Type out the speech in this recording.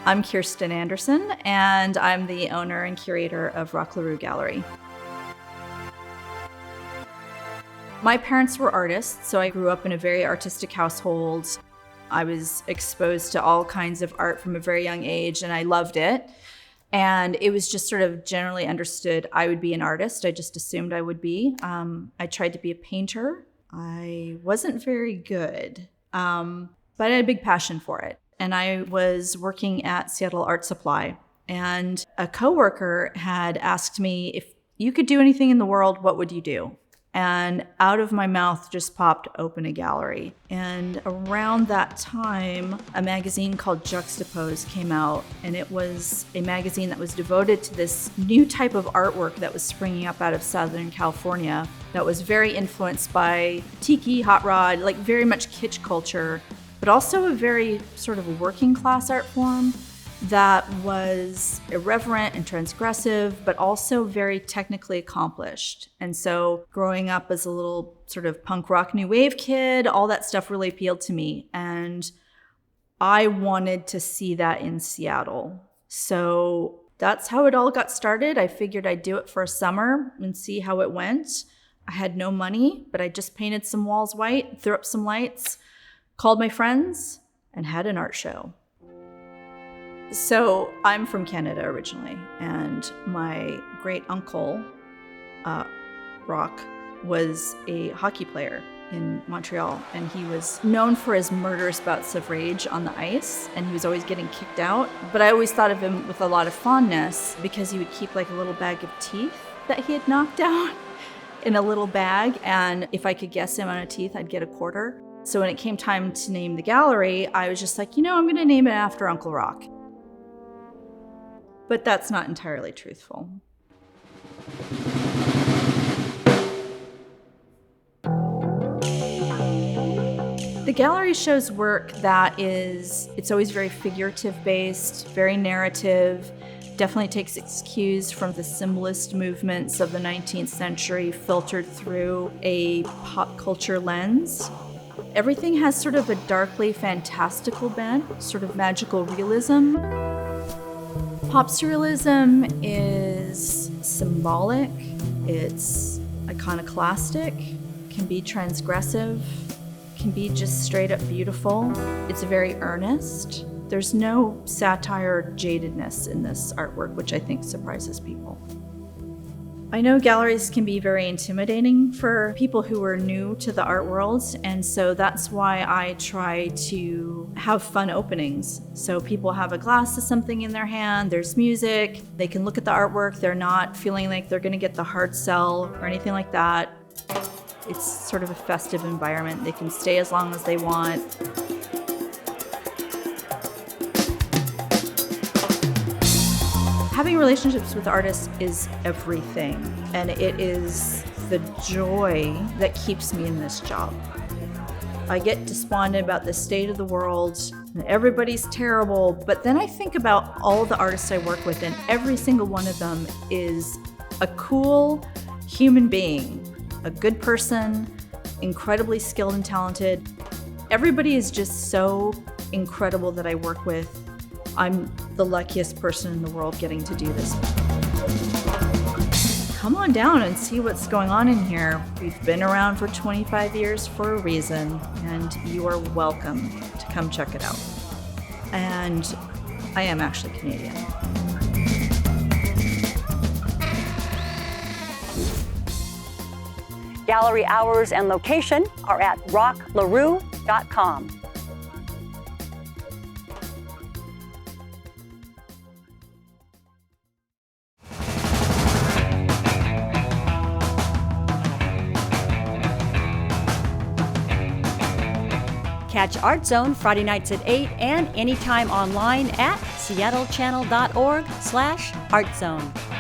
I'm Kirsten Anderson, and I'm the owner and curator of Roq La Rue Gallery. My parents were artists, so I grew up in a very artistic household. I was exposed to all kinds of art from a very young age, and I loved it. And it was just sort of generally understood I would be an artist. I just assumed I would be. I tried to be a painter. I wasn't very good, but I had a big passion for it. And I was working at Seattle Art Supply, and a coworker had asked me, if you could do anything in the world, what would you do? And out of my mouth just popped open a gallery. And around that time, a magazine called Juxtapose came out, and it was a magazine that was devoted to this new type of artwork that was springing up out of Southern California that was very influenced by tiki, hot rod, like very much kitsch culture, but also a very sort of working class art form that was irreverent and transgressive, but also very technically accomplished. And so growing up as a little sort of punk rock new wave kid, all that stuff really appealed to me. And I wanted to see that in Seattle. So that's how it all got started. I figured I'd do it for a summer and see how it went. I had no money, but I just painted some walls white, threw up some lights, called my friends, and had an art show. So I'm from Canada originally, and my great uncle, Roq, was a hockey player in Montreal, and he was known for his murderous bouts of rage on the ice, and he was always getting kicked out. But I always thought of him with a lot of fondness because he would keep like a little bag of teeth that he had knocked out in a little bag, and if I could guess him on a teeth, I'd get a quarter. So when it came time to name the gallery, I was just like, I'm going to name it after Uncle Roq. But that's not entirely truthful. The gallery shows work that it's always very figurative based, very narrative, definitely takes its cues from the symbolist movements of the 19th century filtered through a pop culture lens. Everything has sort of a darkly fantastical bent, sort of magical realism. Pop surrealism is symbolic, it's iconoclastic, can be transgressive, can be just straight up beautiful. It's very earnest. There's no satire or jadedness in this artwork, which I think surprises people. I know galleries can be very intimidating for people who are new to the art world, and so that's why I try to have fun openings. So people have a glass of something in their hand, there's music, they can look at the artwork, they're not feeling like they're gonna get the hard sell or anything like that. It's sort of a festive environment. They can stay as long as they want. Having relationships with artists is everything, and it is the joy that keeps me in this job. I get despondent about the state of the world, and everybody's terrible, but then I think about all the artists I work with, and every single one of them is a cool human being, a good person, incredibly skilled and talented. Everybody is just so incredible that I work with. I'm the luckiest person in the world getting to do this. Come on down and see what's going on in here. We've been around for 25 years for a reason, and you are welcome to come check it out. And I am actually Canadian. Gallery hours and location are at roqlarue.com. Catch Art Zone Friday nights at 8 and anytime online at seattle.gov/artzone.